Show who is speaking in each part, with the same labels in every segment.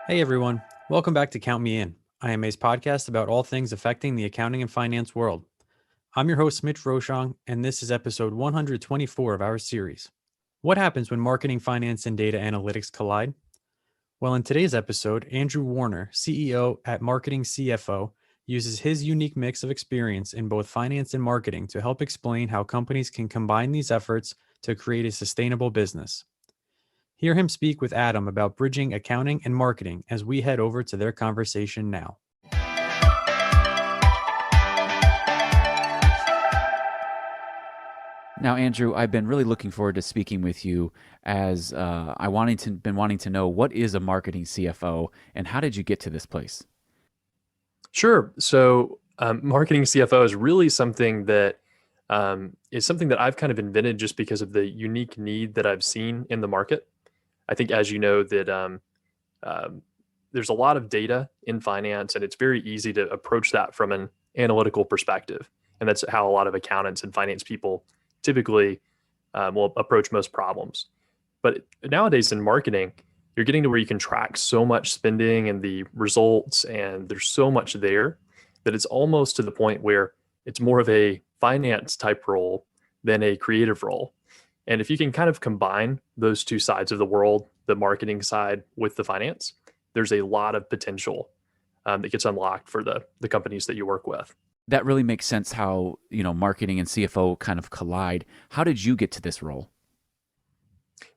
Speaker 1: Hey everyone, welcome back to Count Me In, IMA's podcast about all things affecting the accounting and finance world. I'm your host, Mitch Rochong, and this is episode 124 of our series. What happens when marketing, finance, and data analytics collide? Well, in today's episode, Andrew Warner, CEO at Marketing CFO, uses his unique mix of experience in both finance and marketing to help explain how companies can combine these efforts to create a sustainable business. Hear him speak with Adam about bridging accounting and marketing as we head over to their conversation now.
Speaker 2: Now, Andrew, I've been really looking forward to speaking with you as been wanting to know what is a marketing CFO and how did you get to this place?
Speaker 3: Sure. Marketing CFO is really something that is something that I've kind of invented just because of the unique need that I've seen in the market. I think, as you know, that um, there's a lot of data in finance, and it's very easy to approach that from an analytical perspective, and that's how a lot of accountants and finance people typically will approach most problems. But nowadays in marketing, you're getting to where you can track so much spending and the results, and there's so much there that it's almost to the point where it's more of a finance type role than a creative role. And if you can kind of combine those two sides of the world, the marketing side with the finance, there's a lot of potential that gets unlocked for the companies that you work with.
Speaker 2: That really makes sense how, marketing and CFO kind of collide. How did you get to this role?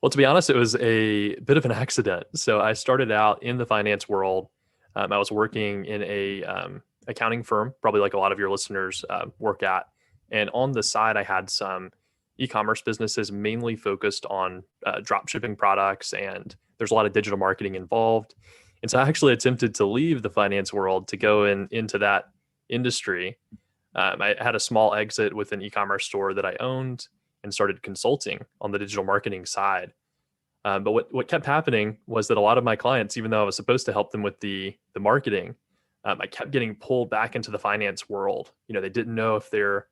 Speaker 3: Well, to be honest, it was a bit of an accident. So I started out in the finance world. I was working in a accounting firm, probably like a lot of your listeners work at. And on the side, I had some e-commerce businesses mainly focused on drop shipping products, and there's a lot of digital marketing involved. And so I actually attempted to leave the finance world to go into that industry. I had a small exit with an e-commerce store that I owned and started consulting on the digital marketing side. But what kept happening was that a lot of my clients, even though I was supposed to help them with the marketing, I kept getting pulled back into the finance world. They didn't know if their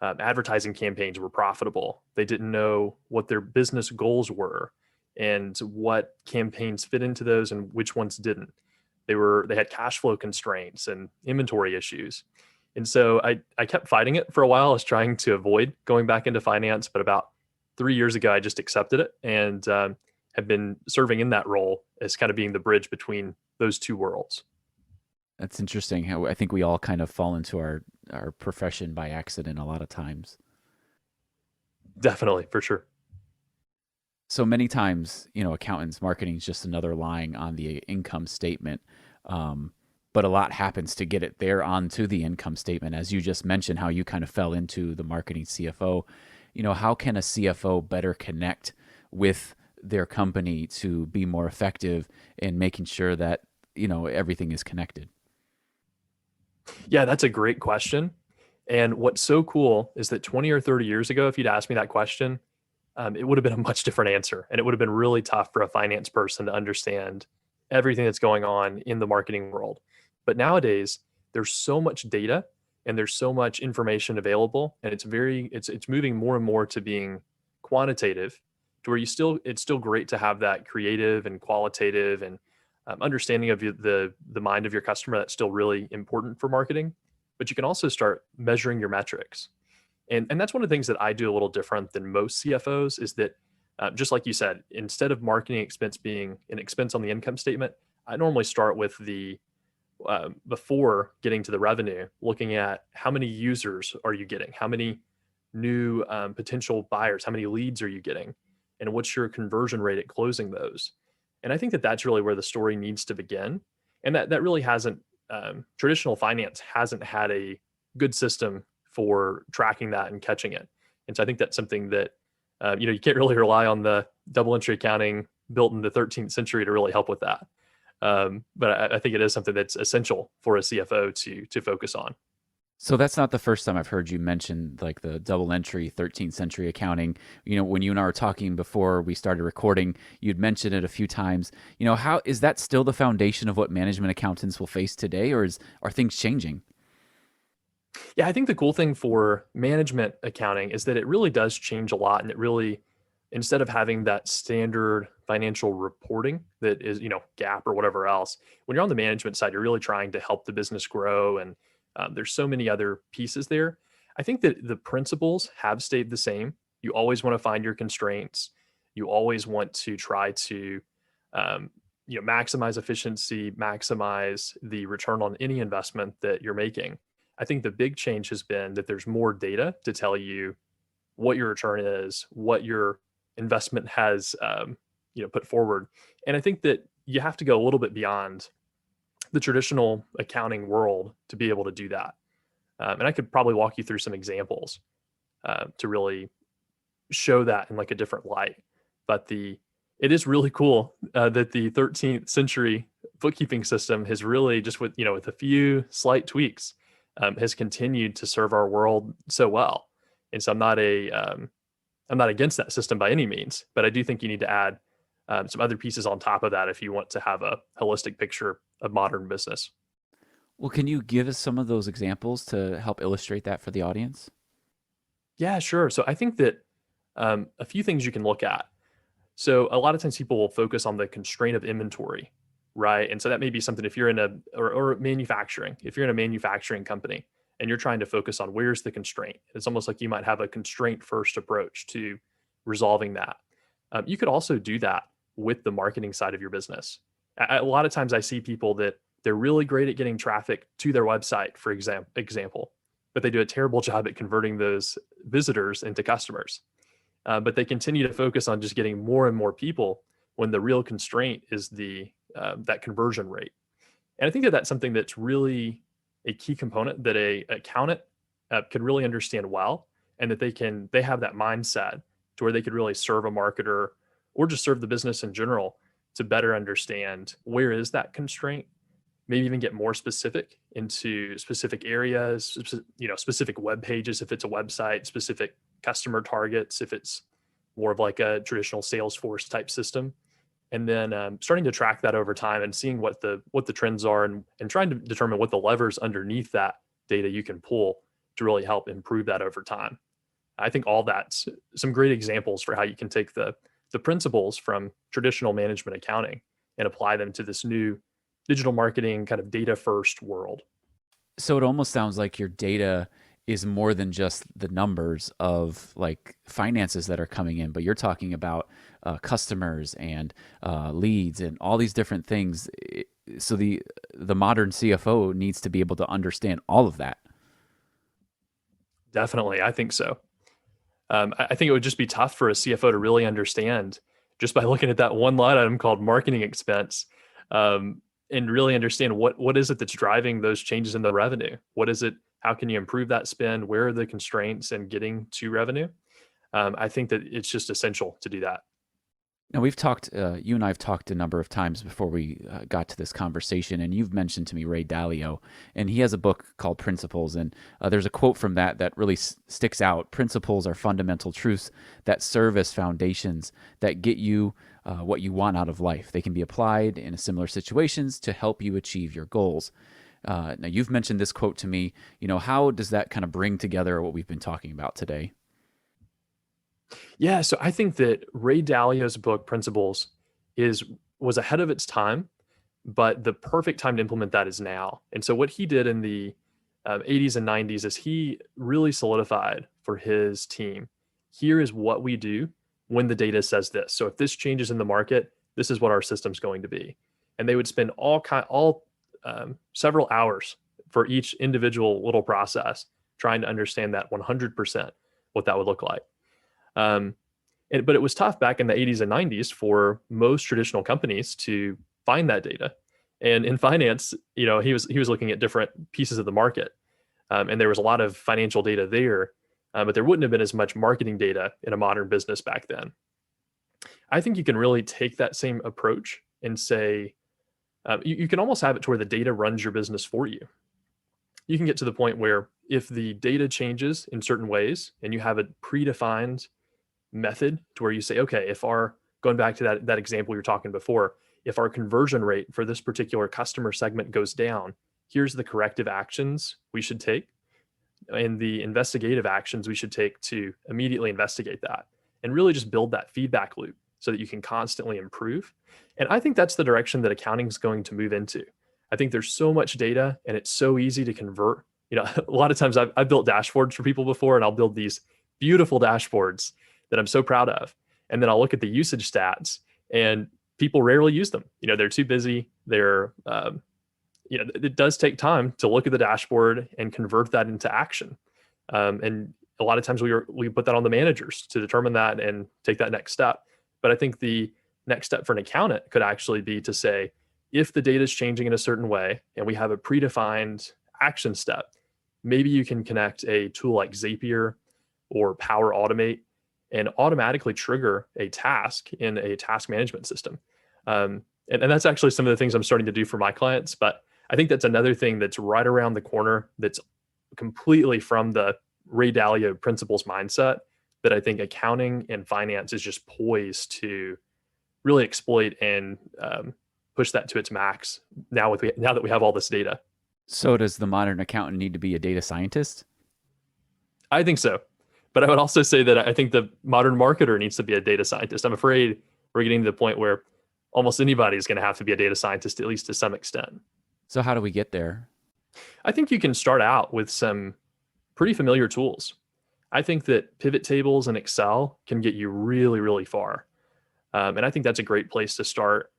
Speaker 3: advertising campaigns were profitable. They didn't know what their business goals were and what campaigns fit into those and which ones didn't. They had cash flow constraints and inventory issues. And so I kept fighting it for a while. I was trying to avoid going back into finance, but about 3 years ago, I just accepted it and have been serving in that role as kind of being the bridge between those two worlds.
Speaker 2: That's interesting how I think we all kind of fall into our profession by accident a lot of times.
Speaker 3: Definitely, for sure.
Speaker 2: So many times, accountants, marketing is just another line on the income statement. But a lot happens to get it there onto the income statement. As you just mentioned, how you kind of fell into the marketing CFO. How can a CFO better connect with their company to be more effective in making sure that, everything is connected?
Speaker 3: Yeah, that's a great question. And what's so cool is that 20 or 30 years ago, if you'd asked me that question, it would have been a much different answer. And it would have been really tough for a finance person to understand everything that's going on in the marketing world. But nowadays, there's so much data and there's so much information available, and it's moving more and more to being quantitative, to where it's still great to have that creative and qualitative and understanding of the mind of your customer. That's still really important for marketing, but you can also start measuring your metrics. And that's one of the things that I do a little different than most CFOs is that, just like you said, instead of marketing expense being an expense on the income statement, I normally start with before getting to the revenue, looking at how many users are you getting, how many new potential buyers, how many leads are you getting, and what's your conversion rate at closing those. And I think that that's really where the story needs to begin, and that really hasn't traditional finance hasn't had a good system for tracking that and catching it. And so I think that's something that you can't really rely on the double entry accounting built in the 13th century to really help with that. But I think it is something that's essential for a CFO to focus on.
Speaker 2: So that's not the first time I've heard you mention like the double entry 13th century accounting. When you and I were talking before we started recording, you'd mentioned it a few times. How is that still the foundation of what management accountants will face today, or are things changing?
Speaker 3: Yeah, I think the cool thing for management accounting is that it really does change a lot, and it really instead of having that standard financial reporting that is, GAAP or whatever else, when you're on the management side, you're really trying to help the business grow. And there's so many other pieces there. I think that the principles have stayed the same. You always want to find your constraints. You always want to try to, maximize efficiency, maximize the return on any investment that you're making. I think the big change has been that there's more data to tell you what your return is, what your investment has, put forward. And I think that you have to go a little bit beyond the traditional accounting world to be able to do that. And I could probably walk you through some examples to really show that in like a different light. But it is really cool that the 13th century bookkeeping system has really just with a few slight tweaks has continued to serve our world so well. And so I'm not against that system by any means, but I do think you need to add some other pieces on top of that if you want to have a holistic picture of modern business.
Speaker 2: Well, can you give us some of those examples to help illustrate that for the audience?
Speaker 3: Yeah, sure. So I think that a few things you can look at. So a lot of times people will focus on the constraint of inventory, right? And so that may be something if you're in or manufacturing, if you're in a manufacturing company and you're trying to focus on where's the constraint, it's almost like you might have a constraint first approach to resolving that. You could also do that with the marketing side of your business. A lot of times I see people that they're really great at getting traffic to their website, for example, but they do a terrible job at converting those visitors into customers. But they continue to focus on just getting more and more people when the real constraint is that conversion rate. And I think that that's something that's really a key component that a accountant could really understand well, and that they have that mindset to where they could really serve a marketer or just serve the business in general to better understand where is that constraint, maybe even get more specific into specific areas, specific web pages if it's a website, specific customer targets if it's more of like a traditional Salesforce type system, and then starting to track that over time and seeing what the trends are, and trying to determine what the levers underneath that data you can pull to really help improve that over time. I think all that's some great examples for how you can take the principles from traditional management accounting and apply them to this new digital marketing kind of data first world.
Speaker 2: So it almost sounds like your data is more than just the numbers of like finances that are coming in, but you're talking about customers and leads and all these different things. So the modern CFO needs to be able to understand all of that.
Speaker 3: Definitely, I think so. I think it would just be tough for a CFO to really understand just by looking at that one line item called marketing expense, and really understand what is it that's driving those changes in the revenue. What is it? How can you improve that spend? Where are the constraints in getting to revenue? I think that it's just essential to do that.
Speaker 2: Now we've talked, you and I have talked a number of times before we got to this conversation, and you've mentioned to me Ray Dalio, and he has a book called Principles, and there's a quote from that really sticks out. Principles are fundamental truths that serve as foundations that get you what you want out of life. They can be applied in similar situations to help you achieve your goals. Now you've mentioned this quote to me. How does that kind of bring together what we've been talking about today?
Speaker 3: Yeah, so I think that Ray Dalio's book Principles was ahead of its time, but the perfect time to implement that is now. And so what he did in the 80s and 90s is he really solidified for his team, here is what we do when the data says this. So if this changes in the market, this is what our system's going to be. And they would spend several hours for each individual little process trying to understand that 100% what that would look like. But it was tough back in the 80s and 90s for most traditional companies to find that data. And in finance, he was looking at different pieces of the market, and there was a lot of financial data there, but there wouldn't have been as much marketing data in a modern business back then. I think you can really take that same approach and say, you can almost have it to where the data runs your business for you. You can get to the point where if the data changes in certain ways and you have a predefined method to where you say, okay, going back to that example you were talking before, if our conversion rate for this particular customer segment goes down, here's the corrective actions we should take and the investigative actions we should take to immediately investigate that. and really just build that feedback loop so that you can constantly improve. And I think that's the direction that accounting is going to move into. I think there's so much data and it's so easy to convert. A lot of times I've built dashboards for people before, and I'll build these beautiful dashboards that I'm so proud of. And then I'll look at the usage stats, and people rarely use them. They're too busy. It does take time to look at the dashboard and convert that into action. And a lot of times we put that on the managers to determine that and take that next step. But I think the next step for an accountant could actually be to say, if the data is changing in a certain way and we have a predefined action step, maybe you can connect a tool like Zapier or Power Automate and automatically trigger a task in a task management system. And that's actually some of the things I'm starting to do for my clients. But I think that's another thing that's right around the corner that's completely from the Ray Dalio principles mindset that I think accounting and finance is just poised to really exploit and push that to its max now that we have all this data.
Speaker 2: So does the modern accountant need to be a data scientist?
Speaker 3: I think so. But I would also say that I think the modern marketer needs to be a data scientist. I'm afraid we're getting to the point where almost anybody is going to have to be a data scientist, at least to some extent.
Speaker 2: So how do we get there?
Speaker 3: I think you can start out with some pretty familiar tools. I think that pivot tables and Excel can get you really, really far. And I think that's a great place to start.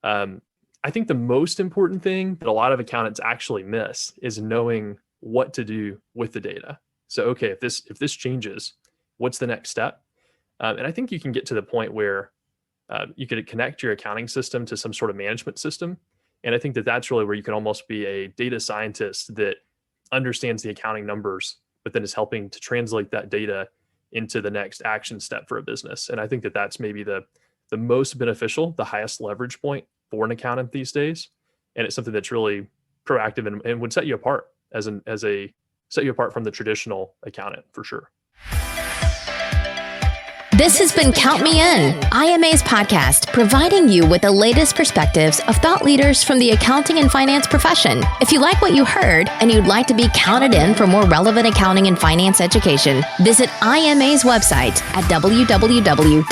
Speaker 3: I think the most important thing that a lot of accountants actually miss is knowing what to do with the data. So, okay, if this changes, what's the next step? And I think you can get to the point where you could connect your accounting system to some sort of management system. And I think that that's really where you can almost be a data scientist that understands the accounting numbers, but then is helping to translate that data into the next action step for a business. And I think that that's maybe the most beneficial, the highest leverage point for an accountant these days. And it's something that's really proactive and would set you apart set you apart from the traditional accountant for sure.
Speaker 4: This has been Count Me In, IMA's podcast, providing you with the latest perspectives of thought leaders from the accounting and finance profession. If you like what you heard and you'd like to be counted in for more relevant accounting and finance education, visit IMA's website at www.imanet.org.